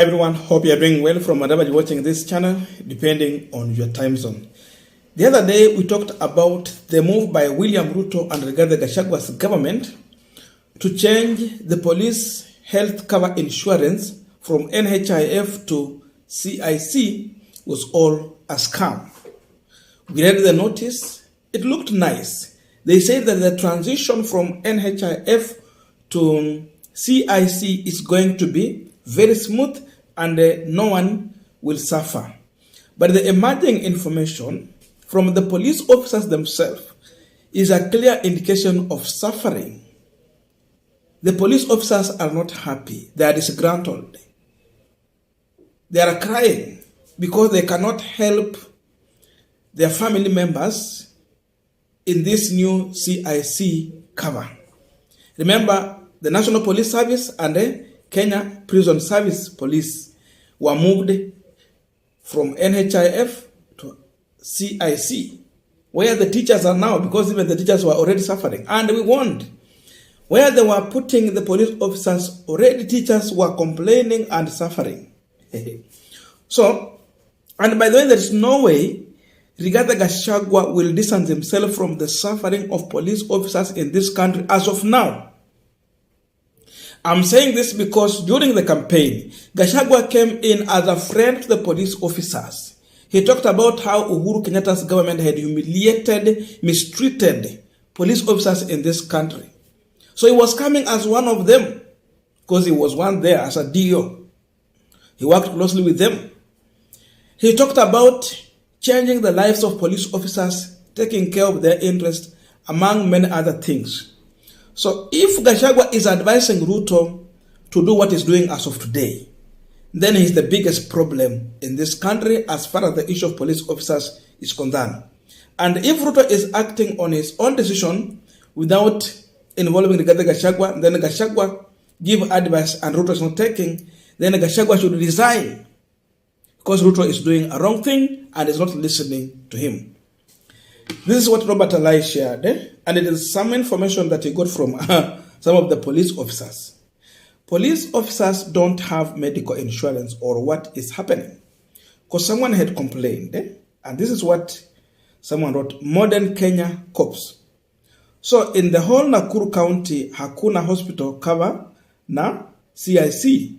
Everyone, hope you are doing well from wherever you're watching this channel, depending on your time zone. The other day, we talked about the move by William Ruto and Rigathi Gachagua's government to change the police health cover insurance from NHIF to CIC was all a scam. We read the notice. It looked nice. They said that the transition from NHIF to CIC is going to be very smooth and no one will suffer. But the emerging information from the police officers themselves is a clear indication of suffering. The police officers are not happy. They are disgruntled. They are crying because they cannot help their family members in this new CIC cover. Remember, the National Police Service and the Kenya Prison Service Police were moved from NHIF to CIC, where the teachers are now, because even the teachers were already suffering. And we warned, where they were putting the police officers, already teachers were complaining and suffering. So, and by the way, there is no way Rigathi Gachagua will distance himself from the suffering of police officers in this country as of now. I'm saying this because during the campaign, Gachagua came in as a friend to the police officers. He talked about how Uhuru Kenyatta's government had humiliated, mistreated police officers in this country. So he was coming as one of them because he was one there as a DO. He worked closely with them. He talked about changing the lives of police officers, taking care of their interests, among many other things. So if Gachagua is advising Ruto to do what he's doing as of today, then he's the biggest problem in this country as far as the issue of police officers is concerned. And if Ruto is acting on his own decision without involving Rigathi Gachagua, then Gachagua give advice and Ruto is not taking, then Gachagua should resign because Ruto is doing a wrong thing and is not listening to him. This is what Robert Alai shared, and it is some information that he got from some of the police officers. Police officers don't have medical insurance or what is happening. Because someone had complained, and this is what someone wrote, modern Kenya cops. So in the whole Nakuru County, hakuna hospital cover na CIC.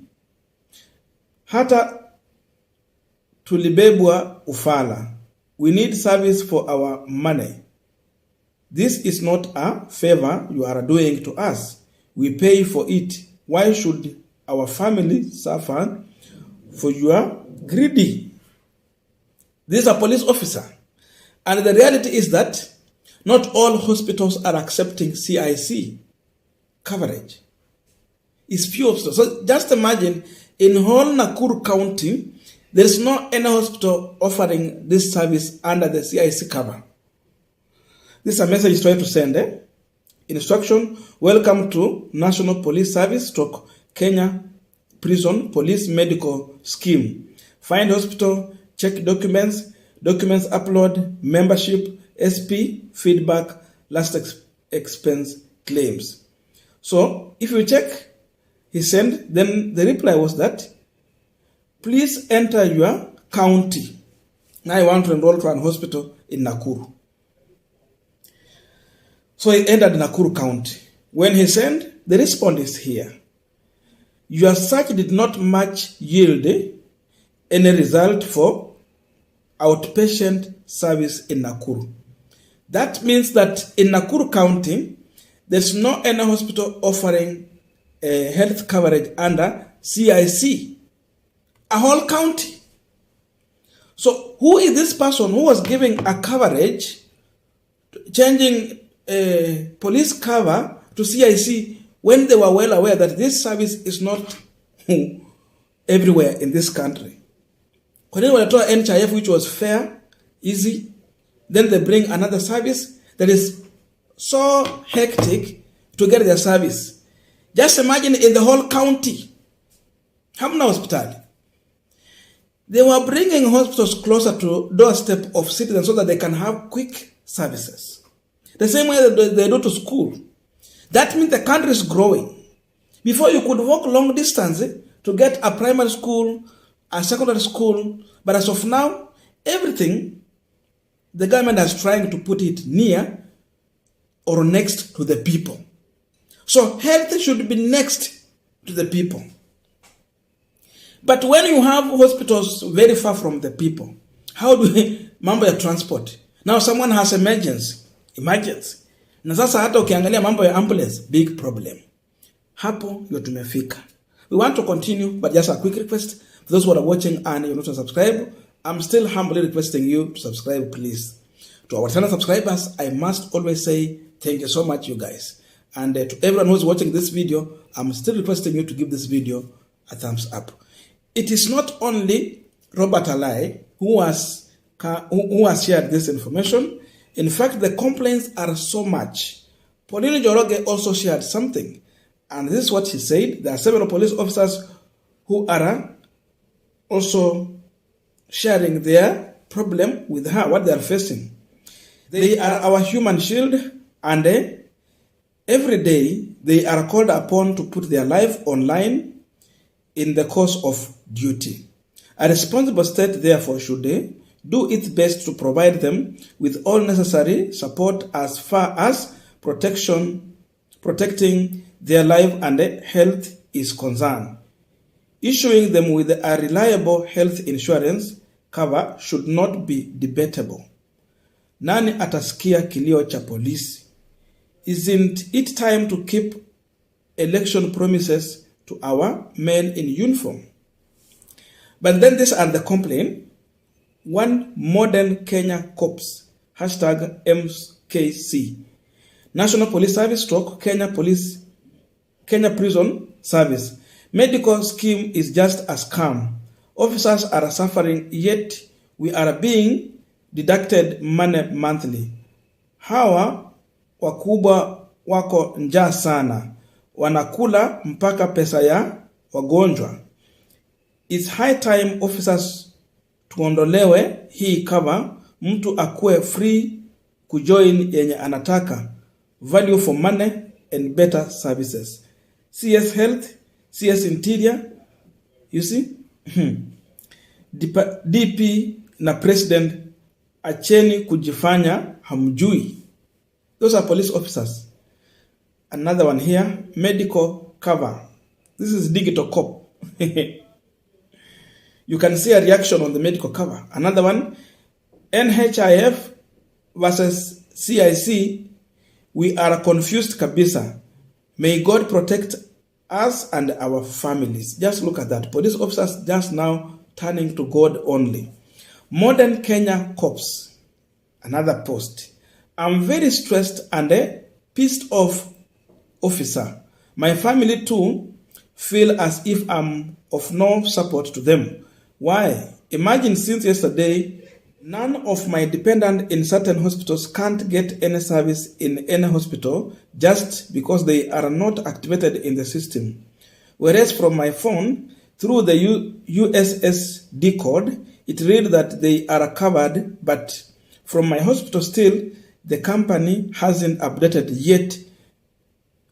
Hata tulibebwa ufala. We need service for our money. This is not a favor you are doing to us. We pay for it. Why should our family suffer for your greedy? This is a police officer. And the reality is that not all hospitals are accepting CIC coverage. It's few hospitals. So just imagine, in whole Nakuru County, there is no any hospital offering this service under the CIC cover. This is a message he's trying to send. Instruction: welcome to National Police Service / Kenya Prison Police Medical Scheme. Find hospital, check documents upload, membership, SP, feedback, last expense claims. So if you check, he sent, then the reply was that, please enter your county. Now I want to enroll to an hospital in Nakuru. So he entered Nakuru County. When he sent, the response is here. Your search did not much yield any result for outpatient service in Nakuru. That means that in Nakuru County, there's no any hospital offering health coverage under CIC. A whole county. So who is this person who was giving a coverage, changing police cover to CIC when they were well aware that this service is not everywhere in this country? When they were told NHIF, which was fair, easy, then they bring another service that is so hectic to get their service. Just imagine in the whole county, Hamna Hospital. They were bringing hospitals closer to doorstep of citizens so that they can have quick services. The same way that they do to school. That means the country is growing. Before you could walk long distance to get a primary school, a secondary school. But as of now, everything, the government is trying to put it near or next to the people. So health should be next to the people. But when you have hospitals very far from the people, how do we mambo ya transport? Now someone has emergency. Na sasa hata ukiangalia mambo ya ambulance, big problem. Hapo ndio tumefika. We want to continue, but just a quick request. For those who are watching and you're not subscribed, I'm still humbly requesting you to subscribe, please. To our channel subscribers, I must always say thank you so much, you guys. And to everyone who's watching this video, I'm still requesting you to give this video a thumbs up. It is not only Robert Alai who has shared this information. In fact, the complaints are so much. Pauline Njoroge also shared something. And this is what she said. There are several police officers who are also sharing their problem with her, what they are facing. They are our human shield, and every day they are called upon to put their life online in the course of duty. A responsible state, therefore, should do its best to provide them with all necessary support as far as protecting their life and health is concerned. Issuing them with a reliable health insurance cover should not be debatable. Nani atasikia kilio cha polisi? Isn't it time to keep election promises to our men in uniform? But then these are the complaint. One modern Kenya cops, hashtag MKC. National Police Service / Kenya Prison Service. Medical scheme is just a scam. Officers are suffering, yet we are being deducted money monthly. Hawa wakubwa wako njaa sana. Wanakula mpaka pesa ya wagonjwa. It's high time officers tuondolewe hii cover, mtu akue free kujoin yenye anataka. Value for money and better services. CS Health, CS Interior, you see? DP na President, acheni kujifanya hamjui. Those are police officers. Another one here, medical cover. This is digital cop. You can see a reaction on the medical cover. Another one, NHIF versus CIC. We are confused kabisa. May God protect us and our families. Just look at that. Police officers just now turning to God only. Modern Kenya cops. Another post. I'm very stressed and pissed off, officer. My family too feel as if I'm of no support to them. Why? Imagine since yesterday, none of my dependents in certain hospitals can't get any service in any hospital just because they are not activated in the system. Whereas from my phone, through the USSD code, it reads that they are covered, but from my hospital still, the company hasn't updated yet.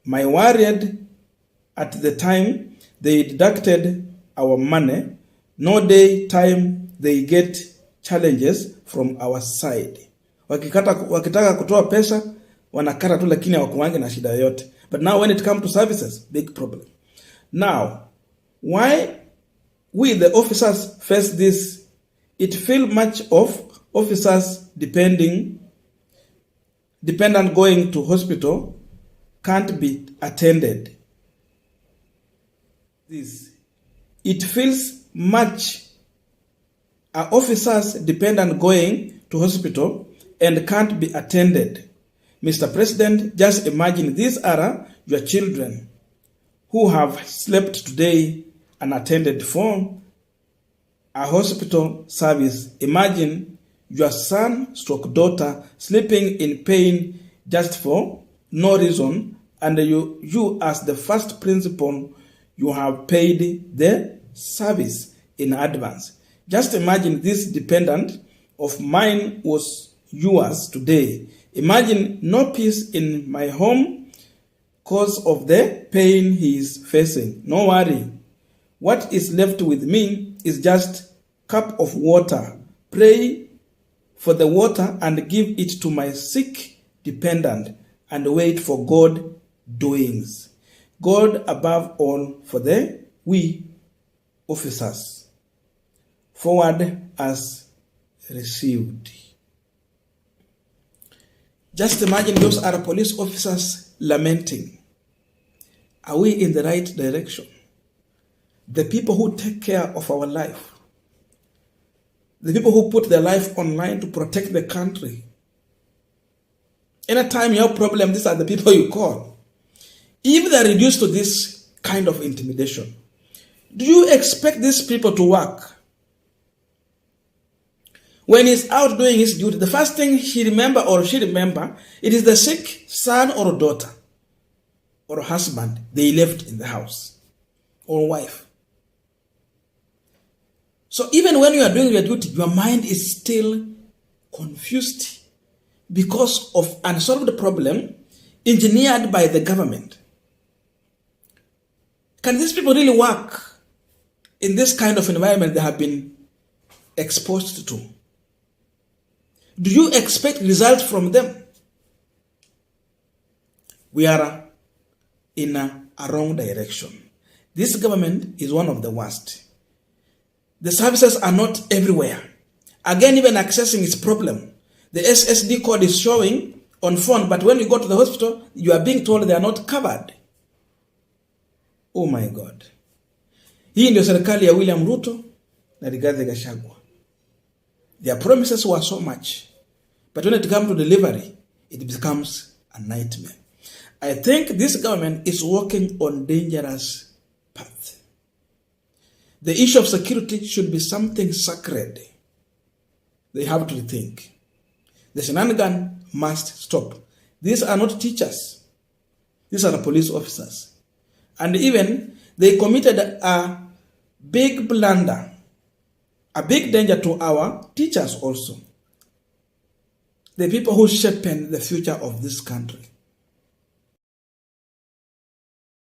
My worried at the time they deducted our money, no day time they get challenges from our side. Wakitaka kutoa pesa, wanakata tu lakini hawakuange na shida yote. But now when it comes to services, big problem. Now, why we the officers face this? It feel much of officers dependent going to hospital can't be attended. It feels much officers dependent going to hospital and can't be attended. Mr. President, just imagine these are your children who have slept today unattended for a hospital service. Imagine your son / daughter sleeping in pain just for no reason, and you as the first principal, you have paid the service in advance. Just imagine this dependent of mine was yours today. Imagine no peace in my home cause of the pain he is facing. No worry. What is left with me is just cup of water. Pray for the water and give it to my sick dependent and wait for God doings. God above all for the we officers. Forward as received. Just imagine those are police officers lamenting. Are we in the right direction? The people who take care of our life, the people who put their life online to protect the country. Anytime you have a problem, these are the people you call. If they are reduced to this kind of intimidation, do you expect these people to work? When he's out doing his duty, the first thing he remember or she remember, it is the sick son or daughter or husband they left in the house or wife. So even when you are doing your duty, your mind is still confused because of unsolved problem engineered by the government. Can these people really work in this kind of environment they have been exposed to? Do you expect results from them? We are in a wrong direction. This government is one of the worst. The services are not everywhere. Again, even accessing is problem. The SSD code is showing on phone, but when you go to the hospital, you are being told they are not covered. Oh my God. Hii ndio serikali ya William Ruto na Rigathi Gachagua. Their promises were so much, but when it comes to delivery, it becomes a nightmare. I think this government is walking on dangerous path. The issue of security should be something sacred. They have to rethink. The shenanigan must stop. These are not teachers. These are the police officers. And even they committed a big blunder, a big danger to our teachers also. The people who shape the future of this country.